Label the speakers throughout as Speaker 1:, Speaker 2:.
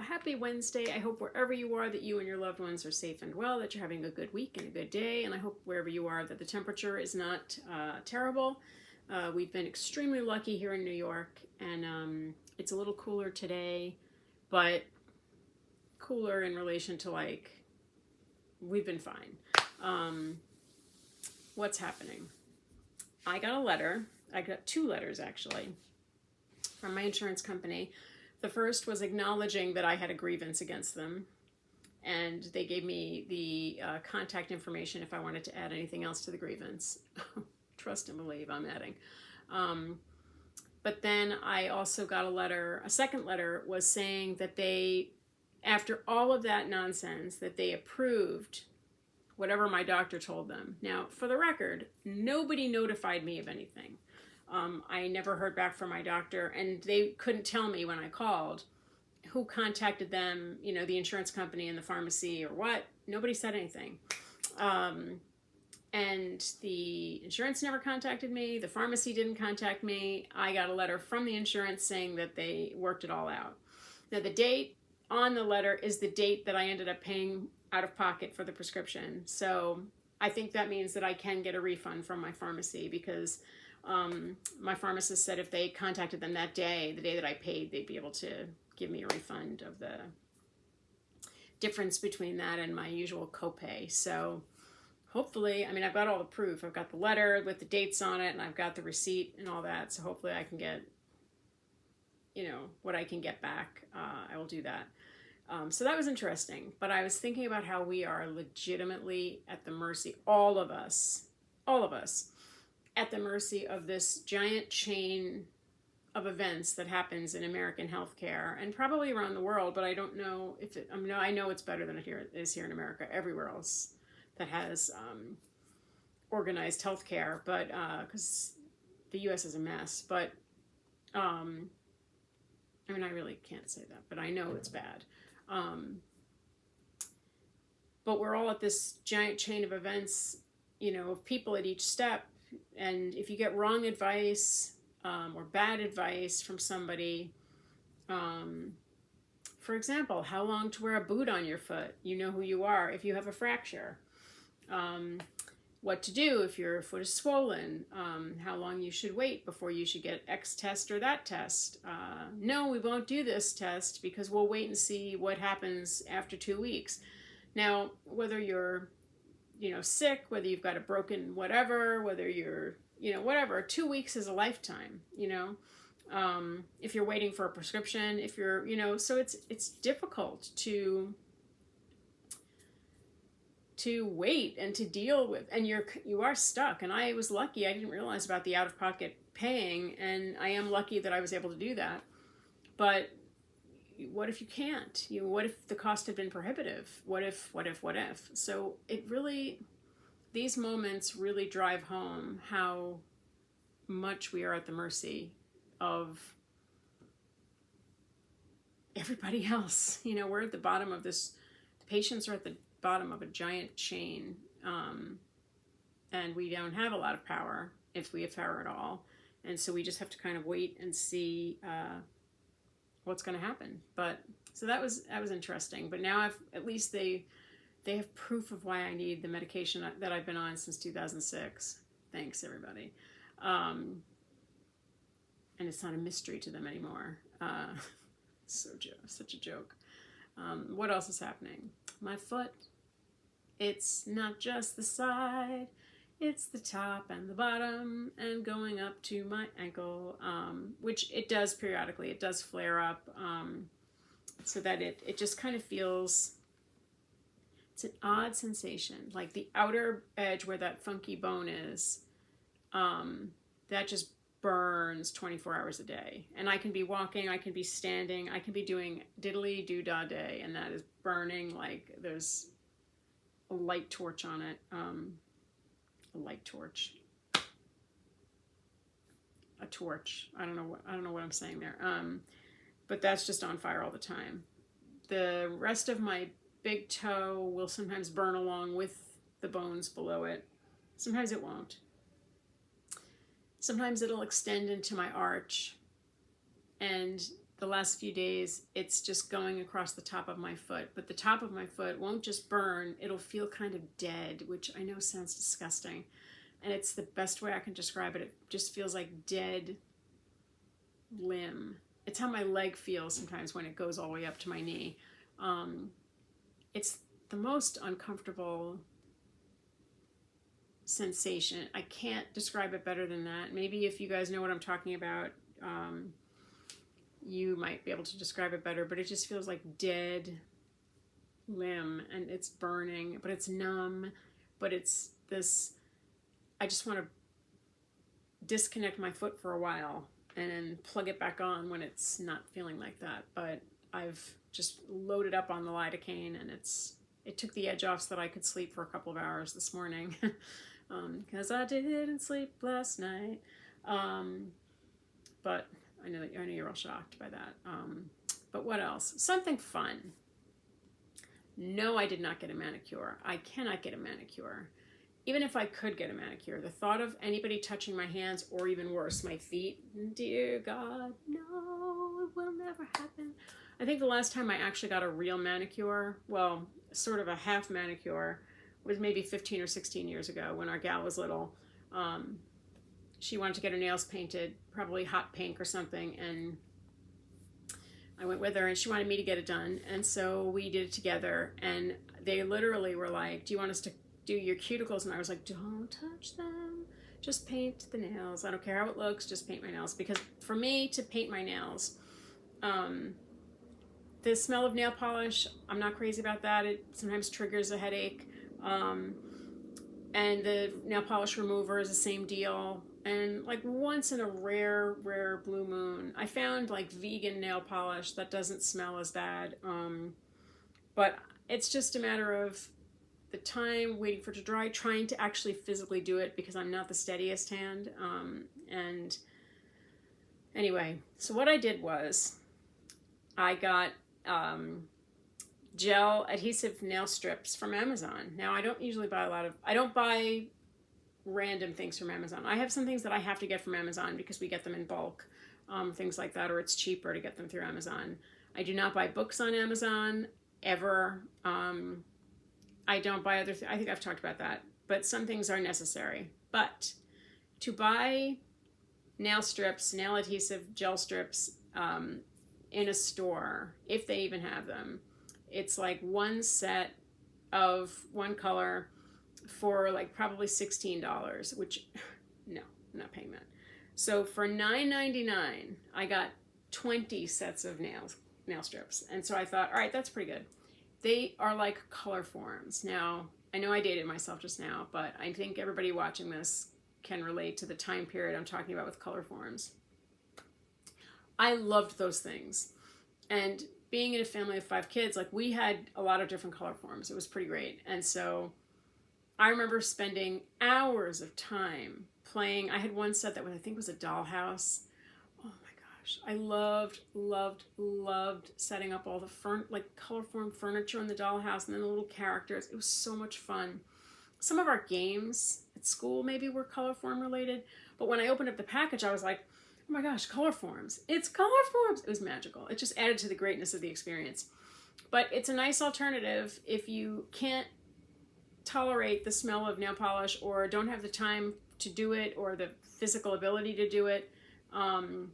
Speaker 1: happy Wednesday. I hope wherever you are that you and your loved ones are safe and well, that you're having a good week and a good day, and I hope wherever you are that the temperature is not terrible. We've been extremely lucky here in New York, and it's a little cooler today, but cooler in relation to we've been fine. What's happening? I got a letter. I got 2 letters actually from my insurance company. The first was acknowledging that I had a grievance against them, and they gave me the contact information if I wanted to add anything else to the grievance. Trust and believe I'm adding. But then I also got a second letter was saying that they, after all of that nonsense, that they approved whatever my doctor told them. Now, for the record, nobody notified me of anything. I never heard back from my doctor, and they couldn't tell me when I called who contacted them, the insurance company and the pharmacy or what. Nobody said anything. And the insurance never contacted me. The pharmacy didn't contact me. I got a letter from the insurance saying that they worked it all out. Now, the date on the letter is the date that I ended up paying out of pocket for the prescription. So I think that means that I can get a refund from my pharmacy, because my pharmacist said if they contacted them that day, the day that I paid, they'd be able to give me a refund of the difference between that and my usual copay. So hopefully, I've got all the proof. I've got the letter with the dates on it, and I've got the receipt and all that. So hopefully I can get, what I can get back. I will do that. So that was interesting. But I was thinking about how we are legitimately at the mercy, all of us, at the mercy of this giant chain of events that happens in American healthcare and probably around the world, but I don't know if it, I know it's better than it is here in America, everywhere else that has organized healthcare, but because the U.S. is a mess, but I really can't say that, but I know it's bad. But we're all at this giant chain of events, of people at each step. And if you get wrong advice or bad advice from somebody, for example, how long to wear a boot on your foot, you know who you are. If you have a fracture, what to do if your foot is swollen, how long you should wait before you should get X test or that test. No, we won't do this test because we'll wait and see what happens after 2 weeks. Now, whether you're sick, whether you've got a broken whatever, whether you're, whatever, 2 weeks is a lifetime, if you're waiting for a prescription, if you're, so it's difficult to wait and to deal with, and you are stuck. And I was lucky. I didn't realize about the out-of-pocket paying, and I am lucky that I was able to do that. But what if you can't? What if the cost had been prohibitive? What if? So these moments really drive home how much we are at the mercy of everybody else. We're at the bottom of this. The patients are at the bottom of a giant chain, and we don't have a lot of power, if we have power at all. And so we just have to kind of wait and see what's going to happen. But so that was interesting. But now at least they have proof of why I need the medication that I've been on since 2006. Thanks, everybody. And it's not a mystery to them anymore. Such a joke. What else is happening? My foot. It's not just the side. It's the top and the bottom and going up to my ankle, which it does periodically. It does flare up, so that it just kind of feels, it's an odd sensation. Like the outer edge where that funky bone is, that just burns 24 hours a day. And I can be walking, I can be standing, I can be doing diddly doo-dah day, and that is burning like there's a light torch on it. A torch. I don't know what I'm saying there. But that's just on fire all the time. The rest of my big toe will sometimes burn along with the bones below it. Sometimes it won't. Sometimes it'll extend into my arch. And the last few days, it's just going across the top of my foot. But the top of my foot won't just burn, it'll feel kind of dead, which I know sounds disgusting. And it's the best way I can describe it. It just feels like dead limb. It's how my leg feels sometimes when it goes all the way up to my knee. It's the most uncomfortable sensation. I can't describe it better than that. Maybe if you guys know what I'm talking about, you might be able to describe it better, but it just feels like dead limb, and it's burning, but it's numb, but it's this, I just want to disconnect my foot for a while and then plug it back on when it's not feeling like that. But I've just loaded up on the lidocaine, and it took the edge off so that I could sleep for a couple of hours this morning, because I didn't sleep last night. But I know you're all shocked by that. But what else? Something fun. No, I did not get a manicure. I cannot get a manicure. Even if I could get a manicure, the thought of anybody touching my hands, or even worse, my feet, dear God, no, it will never happen. I think the last time I actually got a real manicure, well, sort of a half manicure, was maybe 15 or 16 years ago when our gal was little. She wanted to get her nails painted, probably hot pink or something, and I went with her, and she wanted me to get it done, and so we did it together, and they literally were like, do you want us to do your cuticles? And I was like, don't touch them, just paint the nails. I don't care how it looks, just paint my nails. Because for me to paint my nails, the smell of nail polish, I'm not crazy about that. It sometimes triggers a headache. And the nail polish remover is the same deal. And like once in a rare blue moon, I found like vegan nail polish that doesn't smell as bad. But it's just a matter of the time, waiting for it to dry, trying to actually physically do it, because I'm not the steadiest hand. And anyway, so what I did was I got gel adhesive nail strips from Amazon. Now, I don't usually buy I don't buy random things from Amazon. I have some things that I have to get from Amazon because we get them in bulk, things like that, or it's cheaper to get them through Amazon. I do not buy books on Amazon, ever. I don't buy other things. I think I've talked about that, but some things are necessary. But to buy nail strips, nail adhesive gel strips in a store, if they even have them, it's like one set of one color for like probably $16, which no, I'm not paying that. So for $9.99, I got 20 sets of nail strips. And so I thought, all right, that's pretty good. They are like color forms. Now, I know I dated myself just now, but I think everybody watching this can relate to the time period I'm talking about with color forms. I loved those things. And being in a family of 5 kids, like we had a lot of different color forms. It was pretty great. And so I remember spending hours of time playing. I had one set that I think was a dollhouse. Oh my gosh. I loved setting up all the color form furniture in the dollhouse, and then the little characters. It was so much fun. Some of our games at school maybe were color form related, but when I opened up the package, I was like, oh my gosh, color forms. It's color forms. It was magical. It just added to the greatness of the experience. But it's a nice alternative if you can't tolerate the smell of nail polish, or don't have the time to do it, or the physical ability to do it, and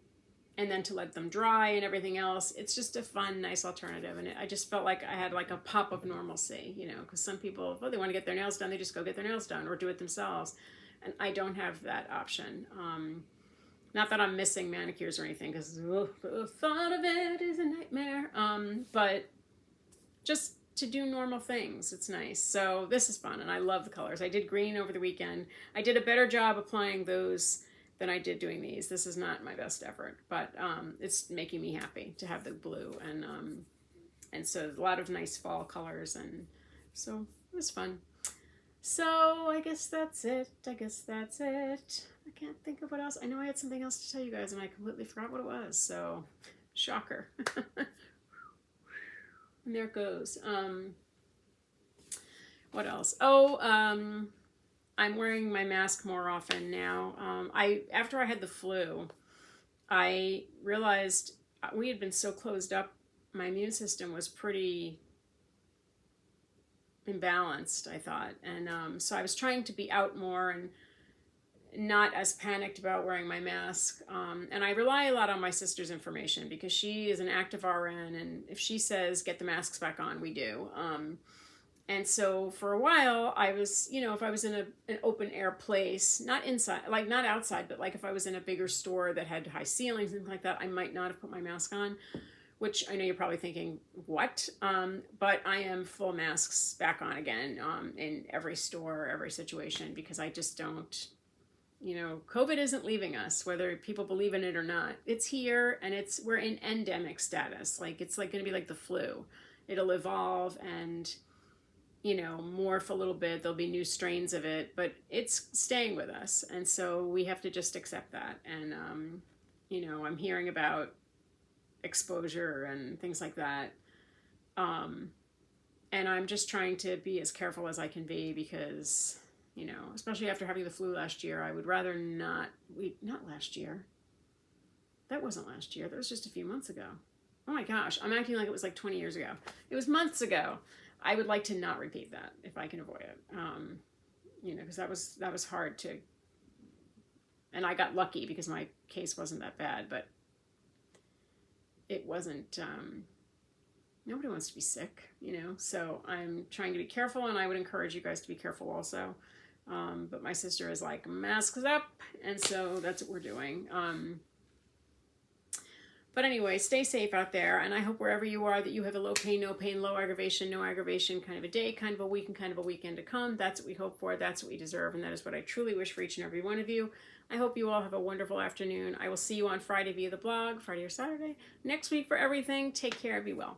Speaker 1: then to let them dry and everything else. It's just a fun, nice alternative. And I just felt like I had like a pop of normalcy, because some people, they want to get their nails done, they just go get their nails done or do it themselves. And I don't have that option. Not that I'm missing manicures or anything, because the thought of it is a nightmare. But just to do normal things, it's nice. So this is fun, and I love the colors. I did green over the weekend. I did a better job applying those than I did doing these. This is not my best effort, but it's making me happy to have the blue, and so a lot of nice fall colors, and so it was fun. So I guess that's it. I can't think of what else. I know I had something else to tell you guys, and I completely forgot what it was. So, shocker. And there it goes. What else? I'm wearing my mask more often now. After I had the flu, I realized we had been so closed up. My immune system was pretty imbalanced, I thought. And so I was trying to be out more and not as panicked about wearing my mask. And I rely a lot on my sister's information because she is an active RN, and if she says get the masks back on, we do. And so for a while, I was, if I was in an open air place, not inside, like not outside, but like if I was in a bigger store that had high ceilings and things like that, I might not have put my mask on, which I know you're probably thinking, what? But I am full masks back on again in every store, every situation, because I just don't, COVID isn't leaving us, whether people believe in it or not. It's here, and we're in endemic status. Like, it's like going to be like the flu. It'll evolve and, morph a little bit. There'll be new strains of it, but it's staying with us. And so we have to just accept that. And, I'm hearing about exposure and things like that. And I'm just trying to be as careful as I can be because, especially after having the flu last year, I would rather not last year. That wasn't last year. That was just a few months ago. Oh my gosh, I'm acting like it was like 20 years ago. It was months ago. I would like to not repeat that if I can avoid it. Because that was hard to, and I got lucky because my case wasn't that bad, but it wasn't, nobody wants to be sick, so I'm trying to be careful, and I would encourage you guys to be careful also. But my sister is like, masks up, and so that's what we're doing. But anyway, stay safe out there, and I hope wherever you are that you have a low pain, no pain, low aggravation, no aggravation kind of a day, kind of a week, and kind of a weekend to come. That's what we hope for, that's what we deserve, and that is what I truly wish for each and every one of you. I hope you all have a wonderful afternoon. I will see you on Friday via the blog, Friday or Saturday, next week for everything. Take care and be well.